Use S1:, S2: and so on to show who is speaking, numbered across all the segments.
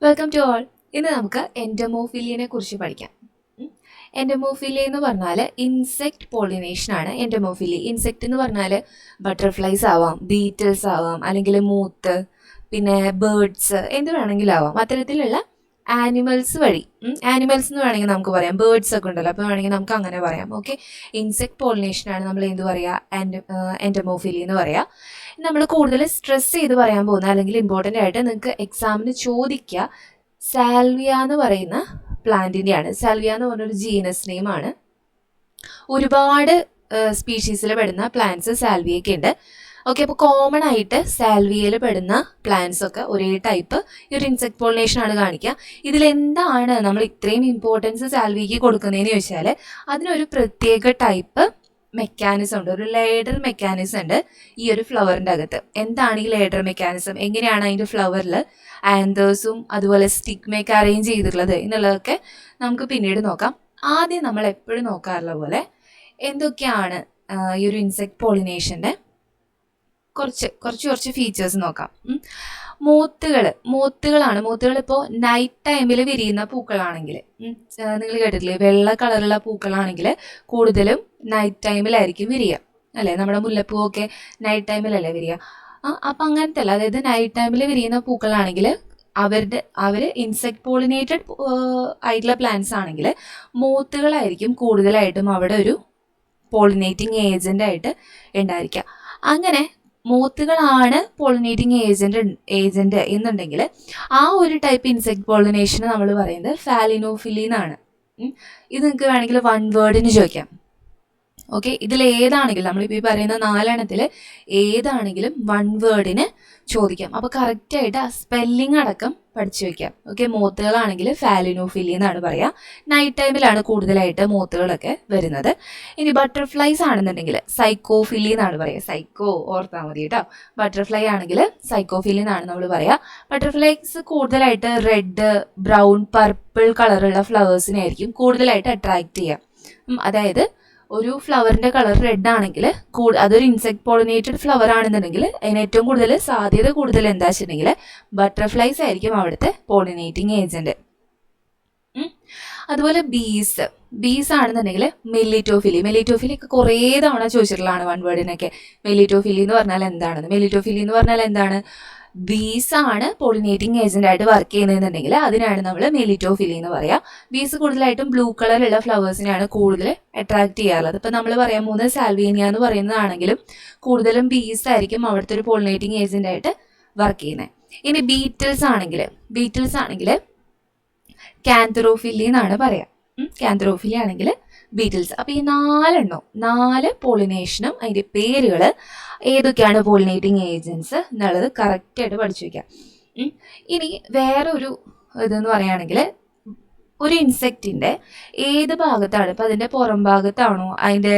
S1: Welcome to all. ഇന്ന് നമുക്ക് എൻഡമോഫിലിയനെ കുറിച്ച് പഠിക്കാം. എൻഡമോഫിലിയ എന്ന് പറഞ്ഞാൽ ഇൻസെക്ട് പോളിനേഷൻ ആണ്. എൻഡമോഫിലി ഇൻസെക്ട് എന്ന് പറഞ്ഞാൽ ബട്ടർഫ്ലൈസ് ആവാം, ബീറ്റിൽസ് ആവാം, അല്ലെങ്കിൽ മൂത്ത്, പിന്നെ ബേർഡ്സ്, എന്ത് വേണമെങ്കിലും ആവാം. അത്തരത്തിലുള്ള ആനിമൽസ് വഴി, ആനിമൽസ് എന്ന് വേണമെങ്കിൽ നമുക്ക് പറയാം, ബേർഡ്സ് ഒക്കെ ഉണ്ടല്ലോ, അപ്പോൾ വേണമെങ്കിൽ നമുക്ക് അങ്ങനെ പറയാം. ഓക്കെ, ഇൻസെക്ട് പോളിനേഷൻ ആണ് നമ്മൾ എന്ത് പറയുക, എൻഡമോഫിലി എന്ന് പറയാം. നമ്മൾ കൂടുതൽ സ്ട്രെസ് ചെയ്ത് പറയാൻ പോകുന്ന, അല്ലെങ്കിൽ ഇമ്പോർട്ടൻ്റ് ആയിട്ട് നിങ്ങൾക്ക് എക്സാമിന് ചോദിക്കുക, സാൽവിയ എന്ന് പറയുന്ന പ്ലാന്റിൻ്റെയാണ്. സാൽവിയ എന്ന് പറഞ്ഞൊരു ജീനസ് നെയിമാണ്. ഒരുപാട് സ്പീഷീസിൽ പെടുന്ന പ്ലാന്റ്സ് സാൽവിയൊക്കെ ഉണ്ട്. ഓക്കെ, അപ്പോൾ കോമൺ ആയിട്ട് സാൽവിയയിൽ പെടുന്ന പ്ലാന്റ്സ് ഒക്കെ ഒരേ ടൈപ്പ് ഈ ഒരു ഇൻസെക്ട് പോളിനേഷൻ ആണ് കാണിക്കുക. ഇതിലെന്താണ് നമ്മൾ ഇത്രയും ഇമ്പോർട്ടൻസ് സാൽവിയയ്ക്ക് കൊടുക്കുന്നതെന്ന് ചോദിച്ചാൽ അതിനൊരു പ്രത്യേക ടൈപ്പ് മെക്കാനിസം ഉണ്ട്, ഒരു ലേഡർ മെക്കാനിസം ഉണ്ട് ഈ ഒരു ഫ്ലവറിൻ്റെ അകത്ത്. എന്താണ് ഈ ലേഡർ മെക്കാനിസം, എങ്ങനെയാണ് അതിൻ്റെ ഫ്ലവറിൽ ആന്തേഴ്സും അതുപോലെ സ്റ്റിഗ്മയൊക്കെ അറേഞ്ച് ചെയ്തിട്ടുള്ളത് എന്നുള്ളതൊക്കെ നമുക്ക് പിന്നീട് നോക്കാം. ആദ്യം നമ്മൾ എപ്പോഴും നോക്കാറുള്ള പോലെ എന്തൊക്കെയാണ് ഈ ഒരു ഇൻസെക്ട് പോളിനേഷൻ്റെ കുറച്ച് ഫീച്ചേഴ്സ് നോക്കാം. മൂത്തുകളാണ്. മൂത്തുകൾ ഇപ്പോൾ നൈറ്റ് ടൈമിൽ വിരിയുന്ന പൂക്കളാണെങ്കിൽ, നിങ്ങൾ കേട്ടിട്ടില്ലേ, വെള്ള കളറുള്ള പൂക്കളാണെങ്കിൽ കൂടുതലും നൈറ്റ് ടൈമിലായിരിക്കും വിരിയുക, അല്ലേ? നമ്മുടെ മുല്ലപ്പൂവൊക്കെ നൈറ്റ് ടൈമിലല്ലേ വിരിയുക. അപ്പം അങ്ങനത്തെ അല്ല, അതായത് നൈറ്റ് ടൈമിൽ വിരിയുന്ന പൂക്കളാണെങ്കിൽ അവർ ഇൻസെക്ട് പോളിനേറ്റഡ് ആയിട്ടുള്ള പ്ലാന്റ്സ് ആണെങ്കിൽ മൂത്തുകളായിരിക്കും കൂടുതലായിട്ടും അവിടെ ഒരു പോളിനേറ്റിംഗ് ഏജൻ്റ് ആയിട്ട് ഉണ്ടായിരിക്കുക. അങ്ങനെ മൂത്തുകളാണ് പോളിനേറ്റിംഗ് ഏജന്റ് എന്നുണ്ടെങ്കിൽ ആ ഒരു ടൈപ്പ് ഇൻസെക്ട് പോളിനേഷന് നമ്മൾ പറയുന്നത് ഫാലിനോഫിലി എന്നാണ്. ഇത് നിങ്ങൾക്ക് വേണമെങ്കിൽ വൺ വേർഡിന് ചോദിക്കാം. ഓക്കെ, ഇതിൽ ഏതാണെങ്കിലും നമ്മളിപ്പോൾ ഈ പറയുന്ന 4 ഏതാണെങ്കിലും വൺ വേർഡിന് ചോദിക്കാം. അപ്പോൾ കറക്റ്റായിട്ട് ആ സ്പെല്ലിംഗ് അടക്കം പഠിച്ചു വയ്ക്കാം. ഓക്കെ, മൂത്തുകളാണെങ്കിൽ ഫാലിനോഫിലി എന്നാണ് പറയുക. നൈറ്റ് ടൈമിലാണ് കൂടുതലായിട്ട് മൂത്തുകളൊക്കെ വരുന്നത്. ഇനി ബട്ടർഫ്ലൈസ് ആണെന്നുണ്ടെങ്കിൽ സൈക്കോഫിലി എന്നാണ് പറയുക. സൈക്കോ ഓർത്താൽ മതി കേട്ടോ. ബട്ടർഫ്ലൈ ആണെങ്കിൽ സൈക്കോഫിലി എന്നാണ് നമ്മൾ പറയുക. ബട്ടർഫ്ലൈസ് കൂടുതലായിട്ട് റെഡ്, ബ്രൗൺ, പർപ്പിൾ കളറുള്ള ഫ്ലവേഴ്സിനെ ആയിരിക്കും കൂടുതലായിട്ട് അട്രാക്റ്റ് ചെയ്യുക. അതായത് ഒരു ഫ്ലവറിൻ്റെ കളർ റെഡ് ആണെങ്കിൽ അതൊരു ഇൻസെക്ട് പോളിനേറ്റഡ് ഫ്ലവർ ആണെന്നുണ്ടെങ്കിൽ അതിന് ഏറ്റവും കൂടുതൽ സാധ്യത കൂടുതൽ എന്താ വെച്ചിട്ടുണ്ടെങ്കിൽ ബട്ടർഫ്ലൈസ് ആയിരിക്കും അവിടുത്തെ പോളിനേറ്റിംഗ് ഏജന്റ്. അതുപോലെ ബീസ് ആണെന്നുണ്ടെങ്കിൽ മെലിറ്റോഫിലി ഒക്കെ കുറേ തവണ ചോദിച്ചിട്ടുള്ളതാണ് വൺ വേർഡിനൊക്കെ. മെലിറ്റോഫിലി എന്ന് പറഞ്ഞാൽ എന്താണ്? ബീസ് ആണ് പോളിനേറ്റിംഗ് ഏജന്റ് ആയിട്ട് വർക്ക് ചെയ്യുന്നതെന്നുണ്ടെങ്കിൽ അതിനാണ് നമ്മൾ മെലിറ്റോഫിലി എന്ന് പറയുക. ബീസ് കൂടുതലായിട്ടും ബ്ലൂ കളറുള്ള ഫ്ലവേഴ്സിനെയാണ് കൂടുതൽ അട്രാക്ട് ചെയ്യാറുള്ളത്. ഇപ്പം നമ്മൾ പറയാൻ പോകുന്നത് സാൽവേനിയ എന്ന് പറയുന്നതാണെങ്കിലും കൂടുതലും ബീസ് ആയിരിക്കും അവിടുത്തെ ഒരു പോളിനേറ്റിംഗ് ഏജന്റ് ആയിട്ട് വർക്ക് ചെയ്യുന്നത്. ഇനി ബീറ്റിൽസ് ആണെങ്കിൽ കാന്തറോഫിലി എന്നാണ് പറയുക. കാന്തറോഫിലി ആണെങ്കിൽ ബീറ്റിൽസ്. അപ്പോൾ ഈ 4 പോളിനേഷനും അതിൻ്റെ പേരുകൾ ഏതൊക്കെയാണ് പോളിനേറ്റിംഗ് ഏജൻസ് എന്നുള്ളത് കറക്റ്റായിട്ട് പഠിച്ചു വയ്ക്കാം. ഇനി വേറൊരു ഇതെന്ന് പറയുകയാണെങ്കിൽ ഒരു ഇൻസെക്റ്റിൻ്റെ ഏത് ഭാഗത്താണ്, ഇപ്പം അതിൻ്റെ പുറം ഭാഗത്താണോ, അതിൻ്റെ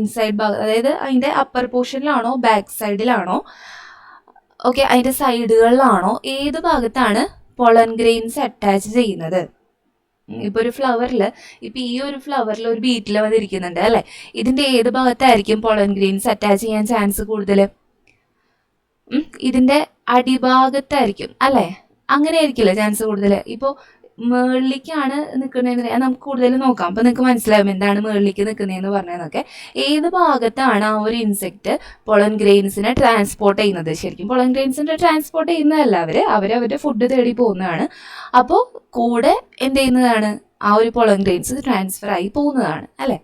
S1: ഇൻസൈഡ് ഭാഗം, അതായത് അതിൻ്റെ അപ്പർ പോർഷനിലാണോ ബാക്ക് സൈഡിലാണോ, ഓക്കെ, അതിൻ്റെ സൈഡുകളിലാണോ, ഏത് ഭാഗത്താണ് പൊളൻ ഗ്രെയിൻസ് അറ്റാച്ച് ചെയ്യുന്നത്. ഇപ്പോൾ ഒരു ഫ്ലവറിൽ, ഇപ്പം ഈ ഒരു ഫ്ലവറിൽ ഒരു ബീറ്റിൽ വന്നിരിക്കുന്നുണ്ട് അല്ലേ, ഇതിൻ്റെ ഏത് ഭാഗത്തായിരിക്കും പൊളൻ ഗ്രെയിൻസ് അറ്റാച്ച് ചെയ്യാൻ ചാൻസ് കൂടുതൽ? ഇതിൻ്റെ അടിഭാഗത്തായിരിക്കും അല്ലേ? അങ്ങനെ ആയിരിക്കില്ല ചാൻസ് കൂടുതൽ. ഇപ്പോൾ മുകളിലേക്കാണ് നിൽക്കുന്നതെന്ന് നമുക്ക് കൂടുതൽ നോക്കാം. അപ്പോൾ നിങ്ങൾക്ക് മനസ്സിലാവും എന്താണ് മുകളിലേക്ക് നിൽക്കുന്നതെന്ന് പറഞ്ഞതെന്നൊക്കെ. ഏത് ഭാഗത്താണ് ആ ഒരു ഇൻസെക്റ്റ് പൊളൻ ഗ്രെയിൻസിനെ ട്രാൻസ്പോർട്ട് ചെയ്യുന്നത്? ശരിക്കും പൊളൻ ഗ്രെയിൻസിനെ ട്രാൻസ്പോർട്ട് ചെയ്യുന്നതല്ല, അവരവരുടെ ഫുഡ് തേടി പോകുന്നതാണ്. അപ്പോൾ കൂടെ എന്ത് ചെയ്യുന്നതാണ്, ആ ഒരു പൊളൻ ഗ്രെയിൻസ് ട്രാൻസ്ഫർ ആയി പോകുന്നതാണ് അല്ലേ?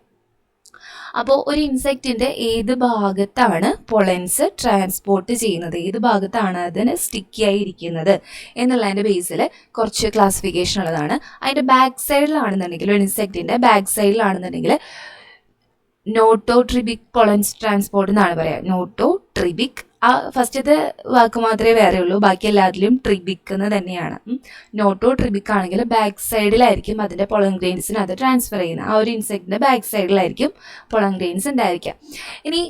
S1: അപ്പോൾ ഒരു ഇൻസെക്റ്റിൻ്റെ ഏത് ഭാഗത്താണ് പൊളൻസ് ട്രാൻസ്പോർട്ട് ചെയ്യുന്നത്, ഏത് ഭാഗത്താണ് അതിന് സ്റ്റിക്കി ആയി ഇരിക്കുന്നത് എന്നുള്ളതിൻ്റെ ബേസിൽ കുറച്ച് ക്ലാസിഫിക്കേഷൻ ഉള്ളതാണ്. അതിൻ്റെ ബാക്ക് സൈഡിലാണെന്നുണ്ടെങ്കിൽ, ഒരു ഇൻസെക്റ്റിൻ്റെ ബാക്ക് സൈഡിലാണെന്നുണ്ടെങ്കിൽ നോട്ടോട്രിബിക് പൊളൻസ് ട്രാൻസ്പോർട്ട് എന്നാണ് പറയുക. നോട്ടോട്രിബിക്, ആ ഫസ്റ്റത്തെ വാക്ക് മാത്രമേ വേറെ ഉള്ളൂ, ബാക്കി എല്ലാത്തിലും ട്രിബിക് എന്ന് തന്നെയാണ്. നോട്ടോട്രിബിക് ആണെങ്കിൽ ബാക്ക് സൈഡിലായിരിക്കും അതിൻ്റെ പൊളൻ ഗ്രെയിൻസിന് അത് ട്രാൻസ്ഫർ ചെയ്യുന്നത്. ആ ഒരു ഇൻസെക്റ്റിൻ്റെ ബാക്ക് സൈഡിലായിരിക്കും പൊളൻ ഗ്രെയിൻസ് ഉണ്ടായിരിക്കുക. ഇനി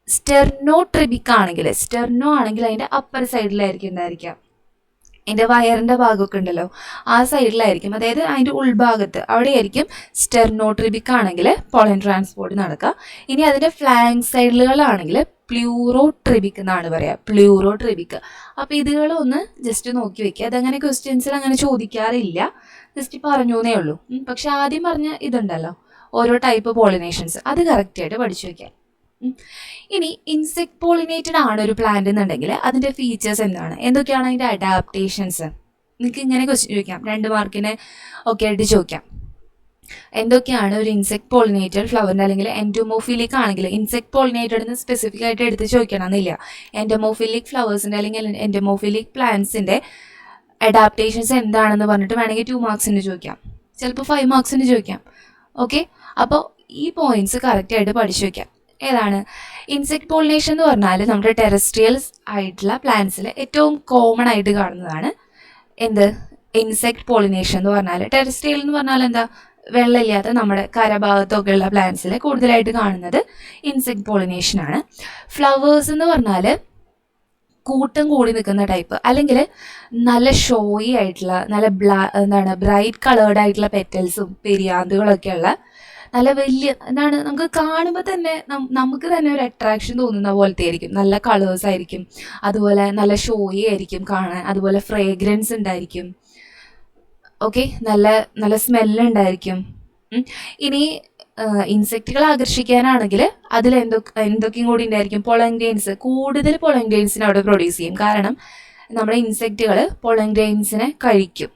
S1: സ്റ്റെർനോട്രിബിക് ആണെങ്കിൽ അതിൻ്റെ അപ്പർ സൈഡിലായിരിക്കും ഉണ്ടായിരിക്കുക. അതിൻ്റെ വയറിൻ്റെ ഭാഗമൊക്കെ ഉണ്ടല്ലോ, ആ സൈഡിലായിരിക്കും, അതായത് അതിൻ്റെ ഉൾഭാഗത്ത് അവിടെയായിരിക്കും സ്റ്റെർനോട്രിബിക് ആണെങ്കിൽ പൊളൻ ട്രാൻസ്പോർട്ട് നടക്കുക. ഇനി അതിൻ്റെ ഫ്ലാങ്ക് സൈഡിലുകളാണെങ്കിൽ പ്ലൂറോട്രിബിക് എന്നാണ് പറയുക, പ്ലൂറോട്രിബിക്. അപ്പോൾ ഇതുകളൊന്ന് ജസ്റ്റ് നോക്കി വെക്കുക. അതങ്ങനെ ക്വസ്റ്റ്യൻസിൽ അങ്ങനെ ചോദിക്കാറില്ല, ജസ്റ്റ് പറഞ്ഞു എന്നേ ഉള്ളൂ. പക്ഷെ ആദ്യം പറഞ്ഞ ഇതുണ്ടല്ലോ ഓരോ ടൈപ്പ് പോളിനേഷൻസ്, അത് കറക്റ്റായിട്ട് പഠിച്ചു വയ്ക്കാം. ഇനി ഇൻസെക്ട് പോളിനേറ്റഡ് ആണ് ഒരു പ്ലാന്റ് എന്നുണ്ടെങ്കിൽ അതിൻ്റെ ഫീച്ചേഴ്സ് എന്താണ്, എന്തൊക്കെയാണ് അതിൻ്റെ അഡാപ്റ്റേഷൻസ്? നിങ്ങൾക്ക് ഇങ്ങനെ ക്വസ്റ്റ്യൻ ചോദിക്കാം, 2 മാർക്കിന് ഒക്കെ ആയിട്ട് ചോദിക്കാം. എന്തൊക്കെയാണ് ഒരു ഇൻസെക്ട് പോളിനേറ്റഡ് ഫ്ലവറിൻ്റെ, അല്ലെങ്കിൽ എൻഡോമോഫിലിക് ആണെങ്കിൽ ഇൻസെക്ട് പോളിനേറ്റഡ് എന്ന് സ്പെസിഫിക് ആയിട്ട് എടുത്ത് ചോദിക്കണമെന്നില്ല. എൻഡോമോഫിലിക് ഫ്ലവേഴ്സിൻ്റെ അല്ലെങ്കിൽ എൻഡോമോഫിലിക് പ്ലാന്റ്സിൻ്റെ അഡാപ്റ്റേഷൻസ് എന്താണെന്ന് പറഞ്ഞിട്ട് വേണമെങ്കിൽ 2 മാർക്സിന് ചോദിക്കാം, ചിലപ്പോൾ 5 മാർക്സിന് ചോദിക്കാം. ഓക്കെ, അപ്പോൾ ഈ പോയിന്റ്സ് കറക്റ്റായിട്ട് പഠിച്ചു വയ്ക്കാം. ഏതാണ് ഇൻസെക്ട് പോളിനേഷൻ എന്ന് പറഞ്ഞാൽ നമ്മുടെ ടെറസ്ട്രിയൽസ് ആയിട്ടുള്ള പ്ലാന്റ്സിൽ ഏറ്റവും കോമൺ ആയിട്ട് കാണുന്നതാണ് എന്ത് ഇൻസെക്ട് പോളിനേഷൻ എന്ന് പറഞ്ഞാൽ. ടെറസ്ട്രിയൽ എന്ന് പറഞ്ഞാൽ എന്താ, വെള്ളമില്ലാത്ത നമ്മുടെ കരഭാഗത്തൊക്കെ ഉള്ള പ്ലാന്റ്സിൽ കൂടുതലായിട്ട് കാണുന്നത് ഇൻസെക്ട് പോളിനേഷനാണ്. ഫ്ലവേഴ്സ് എന്ന് പറഞ്ഞാൽ കൂട്ടം കൂടി നിൽക്കുന്ന ടൈപ്പ്, അല്ലെങ്കിൽ നല്ല ഷോയി ആയിട്ടുള്ള നല്ല ബ്രൈറ്റ് കളേർഡ് ആയിട്ടുള്ള പെറ്റൽസും പെരിയാന്തുകളൊക്കെ ഉള്ള നല്ല വലിയ എന്താണ് നമുക്ക് കാണുമ്പോൾ തന്നെ നമുക്ക് തന്നെ ഒരു അട്രാക്ഷൻ തോന്നുന്ന പോലത്തെ ആയിരിക്കും. നല്ല കളേഴ്സ് ആയിരിക്കും, അതുപോലെ നല്ല ഷോയി ആയിരിക്കും കാണാൻ, അതുപോലെ ഫ്രേഗ്രൻസ് ഉണ്ടായിരിക്കും. ഓക്കെ, നല്ല നല്ല സ്മെല്ലുണ്ടായിരിക്കും. ഇനി ഇൻസെക്റ്റുകൾ ആകർഷിക്കാനാണെങ്കിൽ അതിൽ എന്തൊക്കെയും കൂടി ഉണ്ടായിരിക്കും, പൊളൻ ഗ്രെയിൻസ്. കൂടുതൽ പൊളൻ ഗ്രെയിൻസിനെ അവിടെ പ്രൊഡ്യൂസ് ചെയ്യും. കാരണം നമ്മുടെ ഇൻസെക്റ്റുകൾ പൊളൻ ഗ്രെയിൻസിനെ കഴിക്കും.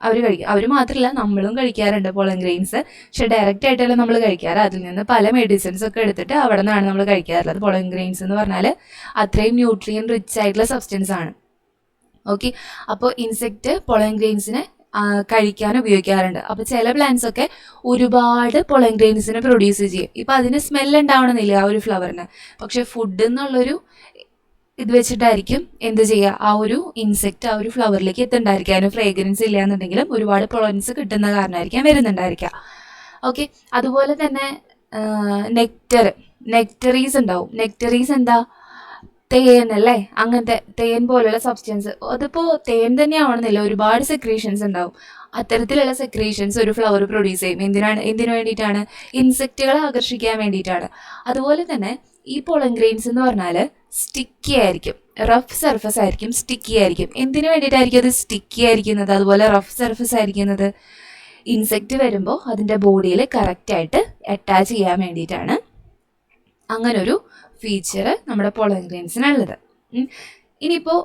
S1: അവർ കഴിക്കും. അവർ മാത്രമല്ല, നമ്മളും കഴിക്കാറുണ്ട് പൊളൻ ഗ്രെയിൻസ്. പക്ഷെ ഡയറക്റ്റ് ആയിട്ടല്ല നമ്മൾ കഴിക്കാറ്, അതിൽ നിന്ന് പല മെഡിസിൻസ് ഒക്കെ എടുത്തിട്ട് അവിടെ നിന്നാണ് നമ്മൾ കഴിക്കാറുള്ളത്. പൊളൻ ഗ്രെയിൻസ് എന്ന് പറഞ്ഞാൽ അത്രയും ന്യൂട്രിയൻ റിച്ച് ആയിട്ടുള്ള സബ്സ്റ്റൻസ് ആണ്. ഓക്കെ, അപ്പോൾ ഇൻസെക്റ്റ് പൊളൻ ഗ്രെയിൻസിനെ കഴിക്കാൻ ഉപയോഗിക്കാറുണ്ട്. അപ്പോൾ ചില പ്ലാന്റ്സ് ഒക്കെ ഒരുപാട് പൊളൻ ഗ്രെയിൻസിനെ പ്രൊഡ്യൂസ് ചെയ്യും. ഇപ്പം അതിന് സ്മെല്ല് ഉണ്ടാവണമെന്നില്ല ആ ഒരു ഫ്ലവറിന്, പക്ഷെ ഫുഡ് എന്നുള്ളൊരു ഇത് വെച്ചിട്ടായിരിക്കും എന്ത് ചെയ്യുക, ആ ഒരു ഇൻസെക്റ്റ് ആ ഒരു ഫ്ലവറിലേക്ക് എത്തുന്നുണ്ടായിരിക്കുക. അതിന് ഫ്രേഗ്രൻസ് ഇല്ല എന്നുണ്ടെങ്കിലും ഒരുപാട് പൊളൻസ് കിട്ടുന്ന കാരണമായിരിക്കാം വരുന്നുണ്ടായിരിക്കുക. ഓക്കെ, അതുപോലെ തന്നെ നെക്ടറീസ് ഉണ്ടാവും. നെക്ടറീസ് എന്താ, തേൻ അല്ലേ, അങ്ങനത്തെ തേൻ പോലുള്ള സബ്സ്റ്റൻസ്. അതിപ്പോൾ തേൻ തന്നെ ആവണമെന്നില്ല, ഒരുപാട് സെക്രീഷൻസ് ഉണ്ടാവും. അത്തരത്തിലുള്ള സെക്രീഷൻസ് ഒരു ഫ്ലവർ പ്രൊഡ്യൂസ് ചെയ്യും. എന്തിനു വേണ്ടിയിട്ടാണ്, ഇൻസെക്റ്റുകളെ ആകർഷിക്കാൻ വേണ്ടിയിട്ടാണ്. അതുപോലെ തന്നെ ഈ പൊളൻ ഗ്രെയിൻസ് എന്ന് പറഞ്ഞാൽ സ്റ്റിക്കി ആയിരിക്കും, റഫ് സർഫസ് ആയിരിക്കും, സ്റ്റിക്കി ആയിരിക്കും. എന്തിനു വേണ്ടിയിട്ടായിരിക്കും അത് സ്റ്റിക്കി ആയിരിക്കുന്നത്, അതുപോലെ റഫ് സർഫസ് ആയിരിക്കുന്നത്? ഇൻസെക്റ്റ് വരുമ്പോൾ അതിൻ്റെ ബോഡിയിൽ കറക്റ്റായിട്ട് അറ്റാച്ച് ചെയ്യാൻ വേണ്ടിയിട്ടാണ് അങ്ങനൊരു ഫീച്ചർ നമ്മുടെ പൊളൻ ഗ്രെയിൻസിനുള്ളത്. ഇനിയിപ്പോൾ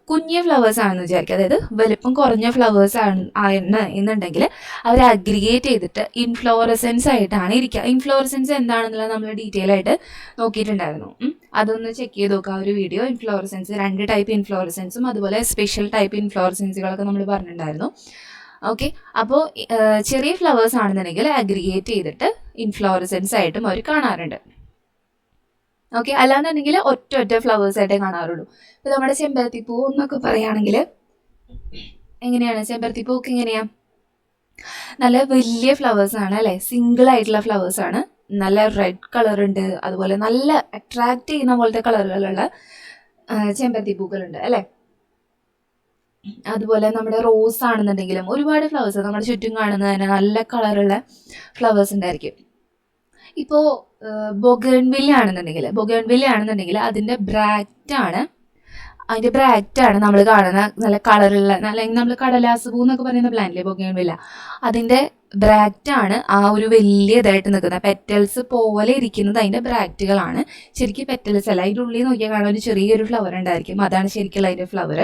S1: കുഞ്ഞ ഫ്ലവേഴ്സ് ആണെന്ന് വിചാരിക്കുക, അതായത് വലിപ്പം കുറഞ്ഞ ഫ്ലവേഴ്സ് ആണ് എന്നുണ്ടെങ്കിൽ അവർ അഗ്രിഗേറ്റ് ചെയ്തിട്ട് ഇൻഫ്ലോറസെൻസ് ആയിട്ടാണ് ഇരിക്കുക. ഇൻഫ്ലോറസെൻസ് എന്താണെന്നുള്ളത് നമ്മൾ ഡീറ്റെയിൽ ആയിട്ട് നോക്കിയിട്ടുണ്ടായിരുന്നു. അതൊന്ന് ചെക്ക് ചെയ്ത് നോക്കുക ആ ഒരു വീഡിയോ. ഇൻഫ്ലോറസെൻസ് 2 ടൈപ്പ് ഇൻഫ്ലോറസെൻസും അതുപോലെ സ്പെഷ്യൽ ടൈപ്പ് ഇൻഫ്ലോറസെൻസുകളൊക്കെ നമ്മൾ പറഞ്ഞിട്ടുണ്ടായിരുന്നു. ഓക്കെ, അപ്പോൾ ചെറിയ ഫ്ലവേഴ്സ് ആണെന്നുണ്ടെങ്കിൽ അഗ്രിഗേറ്റ് ചെയ്തിട്ട് ഇൻഫ്ലോറസെൻസ് ആയിട്ടും അവർ കാണാറുണ്ട്. ഓക്കെ, അല്ലാന്നുണ്ടെങ്കിൽ ഒറ്റ ഫ്ലവേഴ്സ് ആയിട്ടേ കാണാറുള്ളൂ. ഇപ്പോൾ നമ്മുടെ ചെമ്പരത്തിപ്പൂ എന്നൊക്കെ പറയുകയാണെങ്കിൽ എങ്ങനെയാണ്, ചെമ്പരത്തിപ്പൂക്ക് എങ്ങനെയാണ്, നല്ല വലിയ ഫ്ലവേഴ്സാണ് അല്ലേ, സിംഗിൾ ആയിട്ടുള്ള ഫ്ലവേഴ്സാണ്, നല്ല റെഡ് കളർ ഉണ്ട്, അതുപോലെ നല്ല അട്രാക്റ്റ് ചെയ്യുന്ന പോലത്തെ കളറുകളുള്ള ചെമ്പരത്തിപ്പൂക്കളുണ്ട് അല്ലേ. അതുപോലെ നമ്മുടെ റോസ് ആണെന്നുണ്ടെങ്കിലും ഒരുപാട് ഫ്ലവേഴ്സ് നമ്മുടെ ചുറ്റും കാണുന്നതിന് നല്ല കളറുള്ള ഫ്ലവേഴ്സ് ഉണ്ടായിരിക്കും. ഇപ്പോൾ ബൊഗൺവില്ല ആണെന്നുണ്ടെങ്കിൽ അതിൻ്റെ ബ്രാക്റ്റാണ് നമ്മൾ കാണുന്ന നല്ല കളറുള്ള, അല്ലെങ്കിൽ നമ്മൾ കടലാസ് പൂ എന്നൊക്കെ പറയുന്ന പ്ലാന്റിലെ ബൊഗൺവില്ല, അതിൻ്റെ ബ്രാക്റ്റാണ് ആ ഒരു വലിയ ഇതായിട്ട് നിൽക്കുന്നത്. പെറ്റൽസ് പോലെ ഇരിക്കുന്നത് അതിൻ്റെ ബ്രാക്റ്റുകളാണ്. ശരിക്കും പെറ്റൽസ് അല്ല, അതിൻ്റെ ഉള്ളിൽ നോക്കിയാൽ കാണാൻ ഒരു ചെറിയൊരു ഫ്ലവർ ഉണ്ടായിരിക്കും, അതാണ് ശരിക്കുള്ള അതിൻ്റെ ഫ്ലവർ.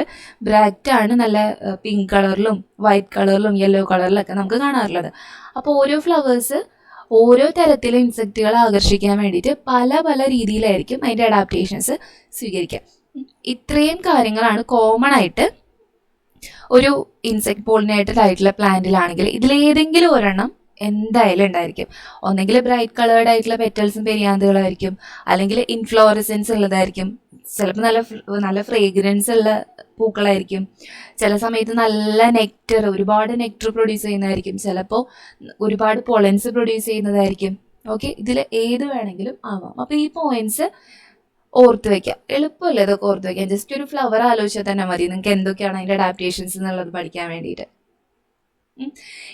S1: ബ്രാക്റ്റാണ് നല്ല പിങ്ക് കളറിലും വൈറ്റ് കളറിലും യെല്ലോ കളറിലൊക്കെ നമുക്ക് കാണാറുള്ളത്. അപ്പോൾ ഓരോ ഫ്ലവേഴ്സ് ഓരോ തരത്തിലും ഇൻസെക്റ്റുകളെ ആകർഷിക്കാൻ വേണ്ടിയിട്ട് പല പല രീതിയിലായിരിക്കും അതിൻ്റെ അഡാപ്റ്റേഷൻസ് സ്വീകരിക്കുക. ഇത്രയും കാര്യങ്ങളാണ് കോമൺ ആയിട്ട് ഒരു ഇൻസെക്ട് പോളിനേറ്റഡ് ആയിട്ടുള്ള പ്ലാന്റിലാണെങ്കിൽ ഇതിലേതെങ്കിലും ഒരെണ്ണം എന്തായാലും ഉണ്ടായിരിക്കും. ഒന്നെങ്കിൽ ബ്രൈറ്റ് കളേർഡ് ആയിട്ടുള്ള പെറ്റൽസും പെരിയാന്തുകളായിരിക്കും, അല്ലെങ്കിൽ ഇൻഫ്ലോറസെൻസ് ഉള്ളതായിരിക്കും, ചിലപ്പോൾ നല്ല ഫ്രേഗ്രൻസ് ഉള്ള പൂക്കളായിരിക്കും, ചില സമയത്ത് നല്ല ഒരുപാട് നെക്ടർ പ്രൊഡ്യൂസ് ചെയ്യുന്നതായിരിക്കും, ചിലപ്പോൾ ഒരുപാട് പൊളൻസ് പ്രൊഡ്യൂസ് ചെയ്യുന്നതായിരിക്കും. ഓക്കെ, ഇതിൽ ഏത് വേണമെങ്കിലും ആവാം. അപ്പോൾ ഈ പോയിന്റ്സ് ഓർത്ത് വയ്ക്കാം, എളുപ്പമല്ലേ ഇതൊക്കെ ഓർത്ത് വയ്ക്കാം. ജസ്റ്റ് ഒരു ഫ്ലവർ ആലോചിച്ചാൽ തന്നെ മതി നിങ്ങൾക്ക് എന്തൊക്കെയാണ് അതിൻ്റെ അഡാപ്റ്റേഷൻസ് എന്നുള്ളത് പഠിക്കാൻ വേണ്ടിയിട്ട്.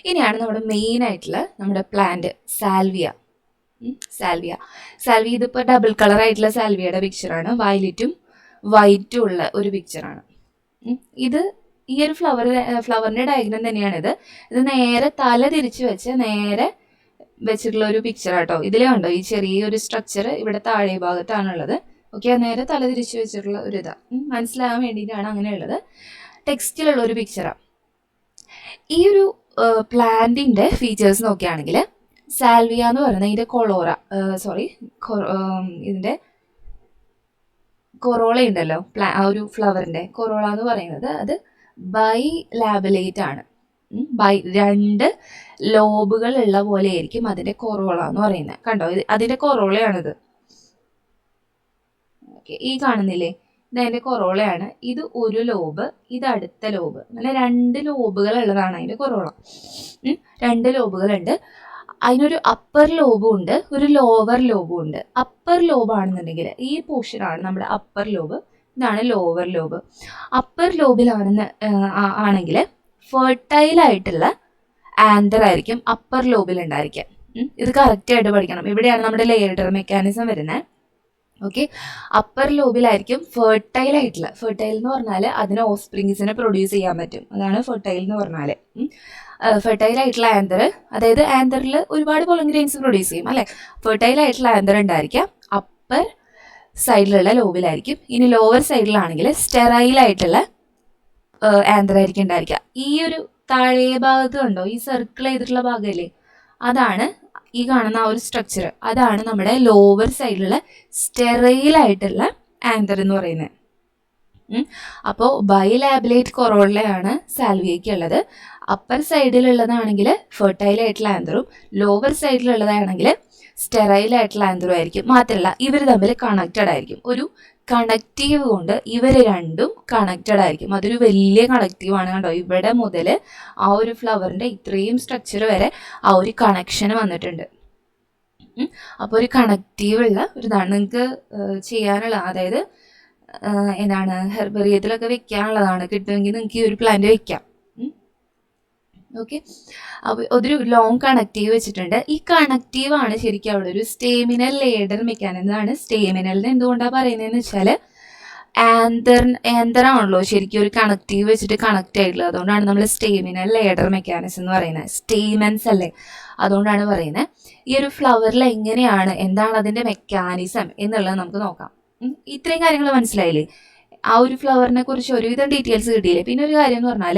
S1: ഇനിയാണ് നമ്മുടെ മെയിൻ ആയിട്ടുള്ള നമ്മുടെ പ്ലാന്റ് സാൽവിയ. സാൽവിയ. സാൽവിയ ഇതിപ്പോൾ ഡബിൾ കളർ ആയിട്ടുള്ള സാൽവിയയുടെ പിക്ചറാണ്. വയലറ്റും വൈറ്റും ഉള്ള ഒരു പിക്ചറാണ്. ഇത് ഈ ഒരു ഫ്ലവറിൻ്റെ ഡയഗ്രം തന്നെയാണിത്. ഇത് നേരെ തല തിരിച്ച് വെച്ച് നേരെ വെച്ചിട്ടുള്ള ഒരു പിക്ചർ ആട്ടോ. ഇതിൽ കണ്ടോ ഈ ചെറിയൊരു സ്ട്രക്ചർ ഇവിടെ താഴെ ഭാഗത്താണുള്ളത്. ഓക്കെ, നേരെ തല തിരിച്ച് വെച്ചിട്ടുള്ള ഒരു ഇതാ, മനസ്സിലാകാൻ വേണ്ടിയിട്ടാണ് അങ്ങനെയുള്ളത്. ടെക്സ്റ്റിലുള്ള ഒരു പിക്ചറാണ്. ഈ ഒരു പ്ലാന്റിൻ്റെ ഫീച്ചേഴ്സ് നോക്കുകയാണെങ്കിൽ സാൽവിയ എന്ന് പറയുന്നത് ഇതിൻ്റെ ഇതിൻ്റെ കൊറോള ഉണ്ടല്ലോ, ആ ഒരു ഫ്ലവറിൻ്റെ കൊറോള എന്ന് പറയുന്നത് അത് ബൈലാബിലേറ്റ് ആണ്. 2 ലോബുകൾ ഉള്ള പോലെ ആയിരിക്കും അതിൻ്റെ കൊറോള എന്ന് പറയുന്നത്. കണ്ടോ, അതിൻ്റെ കൊറോളയാണിത്. ഓക്കെ, ഈ കാണുന്നില്ലേ, ഇതതിൻ്റെ കൊറോളയാണ്. ഇത് ഒരു ലോബ്, ഇത് അടുത്ത ലോബ്, അങ്ങനെ 2 ലോബുകൾ ഉള്ളതാണ് അതിൻ്റെ കൊറോള. 2 ലോബുകളുണ്ട്. അതിനൊരു അപ്പർ ലോബും ഉണ്ട്, ഒരു ലോവർ ലോബും ഉണ്ട്. അപ്പർ ലോബ് ആണെന്നുണ്ടെങ്കിൽ ഈ പോർഷനാണ് നമ്മുടെ അപ്പർ ലോബ്, ഇതാണ് ലോവർ ലോബ്. അപ്പർ ലോബിലാണെങ്കിൽ ഫെർട്ടൈൽ ആയിട്ടുള്ള ആന്തർ ആയിരിക്കും അപ്പർ ലോബിൽ ഉണ്ടായിരിക്കുക. ഇത് കറക്റ്റായിട്ട് പഠിക്കണം. ഇവിടെയാണ് നമ്മുടെ ലെയർഡർ മെക്കാനിസം വരുന്നത്. ഓക്കെ, അപ്പർ ലോബിലായിരിക്കും ഫെർട്ടൈൽ ആയിട്ടുള്ള, ഫെർട്ടൈൽ എന്ന് പറഞ്ഞാൽ അതിന് ഓഫ്സ്പ്രിങ്സിനെ പ്രൊഡ്യൂസ് ചെയ്യാൻ പറ്റും, അതാണ് ഫെർട്ടൈൽ എന്ന് പറഞ്ഞാൽ. ഫെർട്ടൈൽ ആയിട്ടുള്ള ആന്തർ, അതായത് ആന്തറിൽ ഒരുപാട് പോളൻ ഗ്രെയിൻസ് പ്രൊഡ്യൂസ് ചെയ്യും അല്ലേ. ഫെർട്ടൈൽ ആയിട്ടുള്ള ആന്തർ ഉണ്ടായിരിക്കാം അപ്പർ സൈഡിലുള്ള ലോബിലായിരിക്കും. ഇനി ലോവർ സൈഡിലാണെങ്കിൽ സ്റ്റെറൈൽ ആയിട്ടുള്ള ആന്തർ ആയിരിക്കും ഉണ്ടായിരിക്കുക. ഈ ഒരു താഴെ ഭാഗത്ത് കണ്ടോ ഈ സർക്കിൾ ചെയ്തിട്ടുള്ള ഭാഗമല്ലേ, അതാണ് ഈ കാണുന്ന ആ ഒരു സ്ട്രക്ചർ, അതാണ് നമ്മുടെ ലോവർ സൈഡിലുള്ള സ്റ്റെറൈൽ ആയിട്ടുള്ള ആന്തർ എന്ന് പറയുന്നത്. അപ്പോൾ ബൈലാബിലേറ്റ് കൊറോളയാണ് സാൽവിയയ്ക്ക് ഉള്ളത്. അപ്പർ സൈഡിലുള്ളതാണെങ്കിൽ ഫെർട്ടൈൽ ആയിട്ടുള്ള ആന്തറും ലോവർ സൈഡിലുള്ളതാണെങ്കിൽ സ്റ്റെറൈൽ ആയിട്ടുള്ള ആന്തറും ആയിരിക്കും. മാത്രമല്ല ഇവർ തമ്മിൽ കണക്റ്റഡ് ആയിരിക്കും. ഒരു കണക്റ്റീവ് കൊണ്ട് ഇവർ രണ്ടും കണക്റ്റഡ് ആയിരിക്കും. അതൊരു വലിയ കണക്റ്റീവാണ്. കണ്ടോ, ഇവിടെ മുതൽ ആ ഒരു ഫ്ലവറിൻ്റെ ഇത്രയും സ്ട്രക്ചർ വരെ ആ ഒരു കണക്ഷൻ വന്നിട്ടുണ്ട്. അപ്പോൾ ഒരു കണക്റ്റീവ് ഉള്ള ഒരു ഇതാണ് നിങ്ങൾക്ക് ചെയ്യാനുള്ള, അതായത് എന്താണ് ഹെർബേറിയത്തിലൊക്കെ വെക്കാനുള്ളതാണ്. കിട്ടുമെങ്കിൽ നിങ്ങൾക്ക് ഈ ഒരു പ്ലാന്റ് വെക്കാം. ഓക്കെ, അപ്പോൾ ഒരു ലോങ് കണക്റ്റീവ് വെച്ചിട്ടുണ്ട്. ഈ കണക്റ്റീവ് ആണ് ശരിക്കും അവിടെ ഒരു സ്റ്റേമിനൽ ലേഡർ മെക്കാനിസം. ഇതാണ് സ്റ്റേമിനലിന് എന്തുകൊണ്ടാണ് പറയുന്നതെന്ന് വെച്ചാൽ ആന്തറാണല്ലോ ശരിക്കും ഒരു കണക്റ്റീവ് വെച്ചിട്ട് കണക്റ്റ് ആയിട്ടുള്ളത്. അതുകൊണ്ടാണ് നമ്മൾ സ്റ്റേമിനൽ ലേഡർ മെക്കാനിസം എന്ന് പറയുന്നത്. സ്റ്റേമൻസ് അല്ലേ, അതുകൊണ്ടാണ് പറയുന്നത്. ഈ ഒരു ഫ്ലവറിൽ എങ്ങനെയാണ്, എന്താണ് അതിൻ്റെ മെക്കാനിസം എന്നുള്ളത് നമുക്ക് നോക്കാം. ഇത്രയും കാര്യങ്ങൾ മനസ്സിലായില്ലേ? ആ ഒരു ഫ്ലവറിനെ കുറിച്ച് ഒരുവിധം ഡീറ്റെയിൽസ് കിട്ടിയില്ലേ? പിന്നെ ഒരു കാര്യം എന്ന് പറഞ്ഞാൽ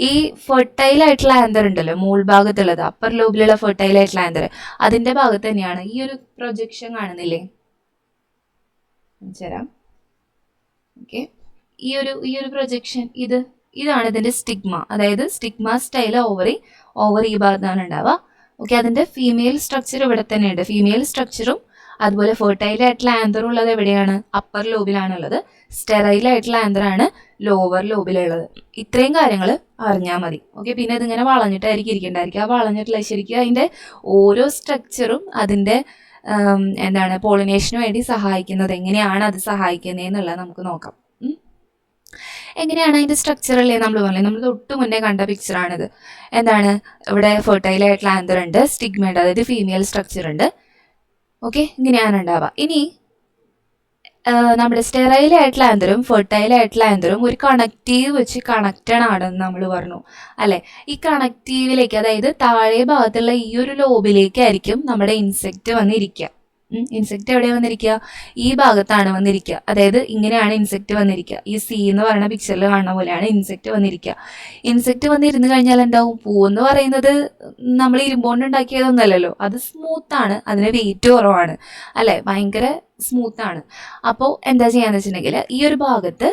S1: ഈ ഫെർട്ടൈൽ ആയിട്ടുള്ള ആന്തർ ഉണ്ടല്ലോ മുകൾ ഭാഗത്തുള്ളത്, അപ്പർ ലോബിലുള്ള ഫെർട്ടൈൽ ആയിട്ടുള്ള ആന്തർ, അതിൻ്റെ ഭാഗത്ത് തന്നെയാണ് ഈ ഒരു പ്രൊജക്ഷൻ കാണുന്നില്ലേ, തരാം. ഓക്കെ, ഈ ഒരു പ്രൊജക്ഷൻ ഇതാണ് ഇതിൻ്റെ സ്റ്റിഗ്മ, അതായത് സ്റ്റിഗ്മ സ്റ്റൈൽ ഓവർ ഈ ഭാഗത്താണ് ഉണ്ടാവുക. ഓക്കെ, അതിൻ്റെ ഫീമെയിൽ സ്ട്രക്ചർ ഇവിടെ തന്നെയുണ്ട്. ഫീമെയിൽ സ്ട്രക്ചറും അതുപോലെ ഫെർട്ടൈൽ ആയിട്ടുള്ള ആന്തർ ഉള്ളത് എവിടെയാണ്? അപ്പർ ലോബിലാണുള്ളത്. സ്റ്റെറൈൽ ആയിട്ടുള്ള ആന്തറാണ് ലോവർ ലോബിലുള്ളത്. ഇത്രയും കാര്യങ്ങൾ അറിഞ്ഞാൽ മതി. ഓക്കെ, പിന്നെ ഇതിങ്ങനെ വളഞ്ഞിട്ടായിരിക്കും ഇരിക്കേണ്ടായിരിക്കും. ആ വളഞ്ഞിട്ടുള്ള ശരിക്കും അതിൻ്റെ ഓരോ സ്ട്രക്ചറും അതിൻ്റെ എന്താണ് പോളിനേഷന് വേണ്ടി സഹായിക്കുന്നത്, എങ്ങനെയാണ് അത് സഹായിക്കുന്നത് എന്നുള്ളത് നമുക്ക് നോക്കാം. എങ്ങനെയാണ് അതിൻ്റെ സ്ട്രക്ചറല്ലേ നമ്മൾ പറഞ്ഞത്, നമ്മൾ തൊട്ട് മുന്നേ കണ്ട പിക്ചറാണിത്. എന്താണ്, ഇവിടെ ഫെർട്ടൈൽ ആയിട്ടുള്ള ആന്തർ ഉണ്ട്, സ്റ്റിഗ്മ ഉണ്ട്, അതായത് ഫീമെയിൽ സ്ട്രക്ചർ ഉണ്ട്. ഓക്കെ, ഇങ്ങനെയാണ് ഉണ്ടാവുക. ഇനി നമ്മുടെ സ്റ്റെറൈൽ ആയിട്ടുള്ള ആന്തറും ഫെർട്ടൈൽ ആയിട്ടുള്ള ആന്തറും ഒരു കണക്റ്റീവ് വെച്ച് കണക്റ്റഡ് ആണെന്ന് നമ്മൾ പറഞ്ഞു അല്ലേ. ഈ കണക്റ്റീവിലേക്ക്, അതായത് താഴെ ഭാഗത്തുള്ള ഈ ഒരു ലോബിലേക്കായിരിക്കും നമ്മുടെ ഇൻസെക്റ്റ് വന്നിരിക്കുക. ഇൻസെക്റ്റ് എവിടെയാണ് വന്നിരിക്കുക? ഈ ഭാഗത്താണ് വന്നിരിക്കുക. അതായത് ഇങ്ങനെയാണ് ഇൻസെക്റ്റ് വന്നിരിക്കുക. ഈ സി എന്ന് പറയുന്ന പിക്ചറിൽ കാണുന്ന പോലെയാണ് ഇൻസെക്റ്റ് വന്നിരിക്കുക. ഇൻസെക്റ്റ് വന്നിരുന്ന് കഴിഞ്ഞാൽ എന്താവും? പൂവെന്ന് പറയുന്നത് നമ്മൾ ഇരുമ്പോണ്ട് ഉണ്ടാക്കിയതൊന്നുമല്ലല്ലോ, അത് സ്മൂത്താണ്, അതിന് വെയിറ്റ് കുറവാണ് അല്ലേ, ഭയങ്കര സ്മൂത്താണ്. അപ്പോൾ എന്താ ചെയ്യാന്ന് വെച്ചിട്ടുണ്ടെങ്കിൽ ഈ ഒരു ഭാഗത്ത്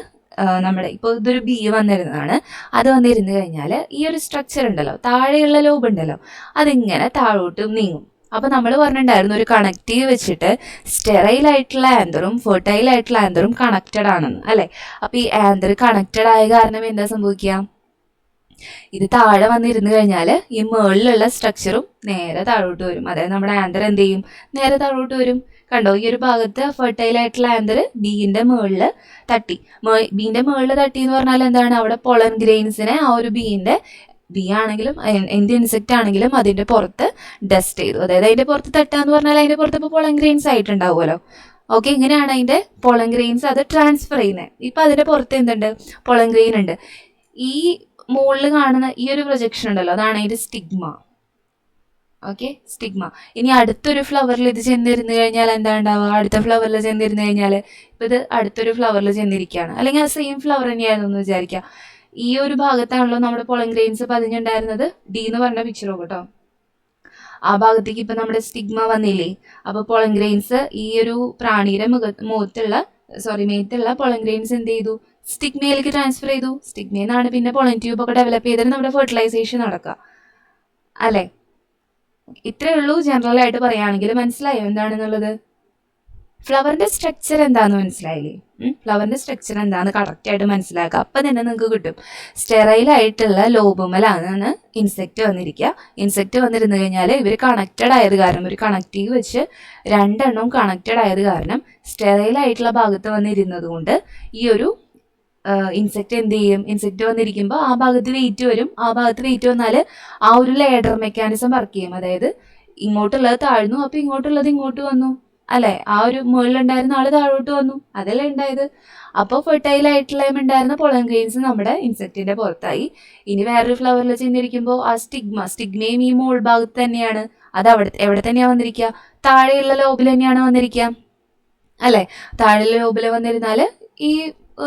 S1: നമ്മുടെ ഇപ്പോൾ ഇതൊരു ബി വന്നിരുന്നതാണ്, അത് വന്നിരുന്ന് കഴിഞ്ഞാൽ ഈ ഒരു സ്ട്രക്ചർ ഉണ്ടല്ലോ, താഴെയുള്ള ലോബ് ഉണ്ടല്ലോ, അതിങ്ങനെ താഴോട്ട് നീങ്ങും. അപ്പോൾ നമ്മൾ പറഞ്ഞിട്ടുണ്ടായിരുന്നു ഒരു കണക്റ്റീവ് വെച്ചിട്ട് സ്റ്റെറൈൽ ആയിട്ടുള്ള ആന്തറും ഫെർട്ടൈൽ ആയിട്ടുള്ള ആന്തറും കണക്റ്റഡ് ആണെന്ന് അല്ലേ. അപ്പോൾ ഈ ആന്തർ കണക്റ്റഡ് ആയ കാരണം എന്താ സംഭവിക്കുക? ഇത് താഴെ വന്നിരുന്ന് കഴിഞ്ഞാൽ ഈ മുകളിലുള്ള സ്ട്രക്ചറും നേരെ താഴോട്ട് വരും. അതായത് നമ്മുടെ ആന്തർ എന്ത് ചെയ്യും? നേരെ താഴോട്ട് വരും. കണ്ടോ, ഈ ഒരു ഭാഗത്ത് ഫെർട്ടൈൽ ആയിട്ടുള്ള ആന്തർ ബീൻ്റെ മുകളിൽ തട്ടി. ബീൻ്റെ മുകളിൽ തട്ടി എന്ന് പറഞ്ഞാൽ എന്താണ്? അവിടെ പൊളൻ ഗ്രെയിൻസിനെ ആ ഒരു ബീൻ്റെ ബി ആണെങ്കിലും എന്ത് ഇൻസെക്റ്റ് ആണെങ്കിലും അതിൻ്റെ പുറത്ത് ഡസ്റ്റ് ചെയ്തു. അതായത് അതിൻ്റെ പുറത്ത് തട്ടാന്ന് പറഞ്ഞാൽ അതിൻ്റെ പുറത്ത് ഇപ്പോൾ പോളൻ ഗ്രെയിൻസ് ആയിട്ടുണ്ടാവുമല്ലോ. ഓക്കെ, ഇങ്ങനെയാണ് അതിൻ്റെ പോളൻ ഗ്രെയിൻസ് അത് ട്രാൻസ്ഫർ ചെയ്യുന്നത്. ഇപ്പം അതിൻ്റെ പുറത്ത് എന്തുണ്ട്? പോളൻ ഗ്രെയിൻ ഉണ്ട്. ഈ മുകളിൽ കാണുന്ന ഈ ഒരു പ്രൊജക്ഷൻ ഉണ്ടല്ലോ, അതാണ് അതിൻ്റെ സ്റ്റിഗ്മ. Okay, stigma. ഇനി അടുത്തൊരു ഫ്ലവറിൽ ഇത് ചെന്നിരുന്നു കഴിഞ്ഞാൽ എന്താ ഉണ്ടാവുക? അടുത്ത ഫ്ലവറിൽ ചെന്നിരുന്നു കഴിഞ്ഞാൽ ഇപ്പം ഇത് അടുത്തൊരു ഫ്ലവറിൽ ചെന്നിരിക്കുകയാണ്, അല്ലെങ്കിൽ ആ സെയിം ഫ്ലവർ തന്നെയായിരുന്നു എന്ന് വിചാരിക്കുക. ഈ ഒരു ഭാഗത്താണല്ലോ നമ്മുടെ പോളൻ ഗ്രെയിൻസ് പതിഞ്ഞുണ്ടായിരുന്നത്. ഡി എന്ന് പറഞ്ഞ പിക്ചർ കേട്ടോ. ആ ഭാഗത്തേക്ക് ഇപ്പം നമ്മുടെ സ്റ്റിഗ്മ വന്നില്ലേ? അപ്പോൾ പോളൻ ഗ്രെയിൻസ് ഈ ഒരു പ്രാണിയുടെ മേത്തുള്ള പോളൻ ഗ്രെയിൻസ് എന്ത് ചെയ്തു? സ്റ്റിഗ്മയിലേക്ക് ട്രാൻസ്ഫർ ചെയ്തു. സ്റ്റിഗ്മയിൽ നിന്നാണ് പിന്നെ പോളൻ ട്യൂബ് ഒക്കെ ഡെവലപ്പ് ചെയ്തിട്ട് നമ്മുടെ ഫെർട്ടിലൈസേഷൻ നടക്കുക അല്ലേ? ഇത്രയേ ഉള്ളൂ ജനറൽ ആയിട്ട് പറയുകയാണെങ്കിൽ. മനസ്സിലായോ എന്താണെന്നുള്ളത്? ഫ്ലവറിന്റെ സ്ട്രക്ചർ എന്താണെന്ന് മനസ്സിലായില്ലേ? ഫ്ലവറിന്റെ സ്ട്രക്ചർ എന്താണെന്ന് കറക്റ്റായിട്ട് മനസ്സിലാക്കുക. അപ്പം തന്നെ നിങ്ങൾക്ക് കിട്ടും. സ്റ്റെറൈലായിട്ടുള്ള ലോബുമലാണ് ഇൻസെക്റ്റ് വന്നിരിക്കുക. ഇൻസെക്റ്റ് വന്നിരുന്നു കഴിഞ്ഞാൽ ഇവർ കണക്റ്റഡ് ആയത് കാരണം, ഒരു കണക്റ്റീവ് വെച്ച് രണ്ടെണ്ണവും കണക്റ്റഡ് ആയത് കാരണം സ്റ്റെറൈലായിട്ടുള്ള ഭാഗത്ത് വന്നിരുന്നത് കൊണ്ട് ഈ ഒരു ഇൻസെക്റ്റ് എന്ത് ചെയ്യും? ഇൻസെക്റ്റ് വന്നിരിക്കുമ്പോൾ ആ ഭാഗത്ത് വെയിറ്റ് വരും. ആ ഭാഗത്ത് വെയിറ്റ് വന്നാൽ ആ ഒരു ലേഡർ മെക്കാനിസം വർക്ക് ചെയ്യും. അതായത് ഇങ്ങോട്ടുള്ളത് താഴ്ന്നു, അപ്പോൾ ഇങ്ങോട്ടുള്ളത് ഇങ്ങോട്ട് വന്നു അല്ലേ? ആ ഒരു മുകളിലുണ്ടായിരുന്ന ആൾ താഴോട്ട് വന്നു, അതല്ലേ ഉണ്ടായത്. അപ്പോൾ ഫെർട്ടൈൽ ഉണ്ടായിരുന്ന പോളൻ ഗ്രെയിൻസ് നമ്മുടെ ഇൻസെക്റ്റിന്റെ പുറത്തായി. ഇനി വേറൊരു ഫ്ലവറിൽ ചെന്നിരിക്കുമ്പോൾ ആ സ്റ്റിഗ്മയും ഈ മോൾ ഭാഗത്ത് തന്നെയാണ്. അത് എവിടെ തന്നെയാണ് വന്നിരിക്കുക? താഴെയുള്ള ലോബിൽ തന്നെയാണ് വന്നിരിക്കുക അല്ലേ? താഴെയുള്ള ലോബിൽ വന്നിരുന്നാൽ ഈ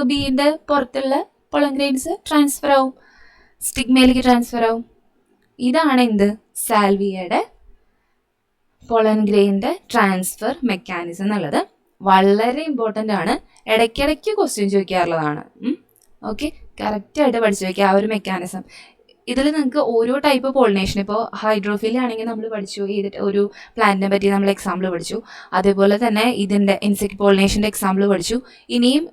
S1: ബീൻ്റെ പുറത്തുള്ള പോളൻ ഗ്രെയിൻസ് ട്രാൻസ്ഫർ ആവും, സ്റ്റിഗ്മയിലേക്ക് ട്രാൻസ്ഫർ ആവും. ഇതാണ് എന്ത്? സാൽവിയയുടെ പോളൻ ഗ്രെയിൻ്റെ ട്രാൻസ്ഫർ മെക്കാനിസം എന്നുള്ളത്. വളരെ ഇമ്പോർട്ടൻ്റ് ആണ്. ഇടയ്ക്കിടയ്ക്ക് ക്വസ്റ്റ്യൻ ചോദിക്കാറുള്ളതാണ്. ഓക്കെ, കറക്റ്റായിട്ട് പഠിച്ചു വയ്ക്കുക ആ ഒരു മെക്കാനിസം. ഇതിൽ നിങ്ങൾക്ക് ഓരോ ടൈപ്പ് പോളിനേഷൻ, ഇപ്പോൾ ഹൈഡ്രോഫിലി ആണെങ്കിൽ നമ്മൾ പഠിച്ചു, ഒരു പ്ലാന്റിനെ പറ്റി നമ്മൾ എക്സാമ്പിൾ പഠിച്ചു. അതേപോലെ തന്നെ ഇതിൻ്റെ ഇൻസെക്ട് പോളിനേഷൻ്റെ എക്സാമ്പിൾ പഠിച്ചു. ഇനിയും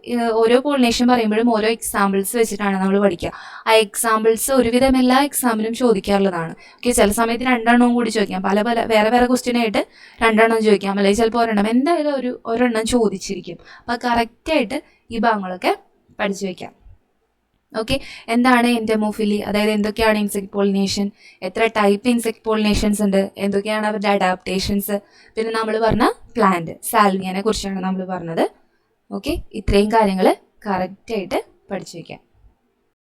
S1: ഓരോ പോളിനേഷൻ പറയുമ്പോഴും ഓരോ എക്സാമ്പിൾസ് വെച്ചിട്ടാണ് നമ്മൾ പഠിക്കുക. ആ എക്സാമ്പിൾസ് ഒരുവിധം എല്ലാ എക്സാമിനും ചോദിക്കാറുള്ളതാണ്. ഓക്കെ, ചില സമയത്ത് രണ്ടെണ്ണവും കൂടി ചോദിക്കാം. വേറെ ക്വസ്റ്റ്യനായിട്ട് രണ്ടെണ്ണം ചോദിക്കാം, അല്ലെങ്കിൽ ചിലപ്പോൾ ഒരെണ്ണം, എന്തായാലും ഒരെണ്ണം ചോദിച്ചിരിക്കും. അപ്പോൾ കറക്റ്റായിട്ട് ഈ ഭാഗങ്ങളൊക്കെ പഠിച്ചു വയ്ക്കാം. ഓക്കെ, എന്താണ് എൻഡമോഫിലി? അതായത് എന്തൊക്കെയാണ് ഇൻസെക്ട് പോളിനേഷൻ, എത്ര ടൈപ്പ് ഇൻസെക്ട് പോളിനേഷൻസ് ഉണ്ട്, എന്തൊക്കെയാണ് അവരുടെ അഡാപ്റ്റേഷൻസ്, പിന്നെ നമ്മൾ പറഞ്ഞ പ്ലാന്റ് സാൽവിയനെ കുറിച്ചാണ് നമ്മൾ പറഞ്ഞത്. ഓക്കെ, ഇത്രയും കാര്യങ്ങൾ കറക്റ്റായിട്ട് പഠിച്ചു വയ്ക്കാം.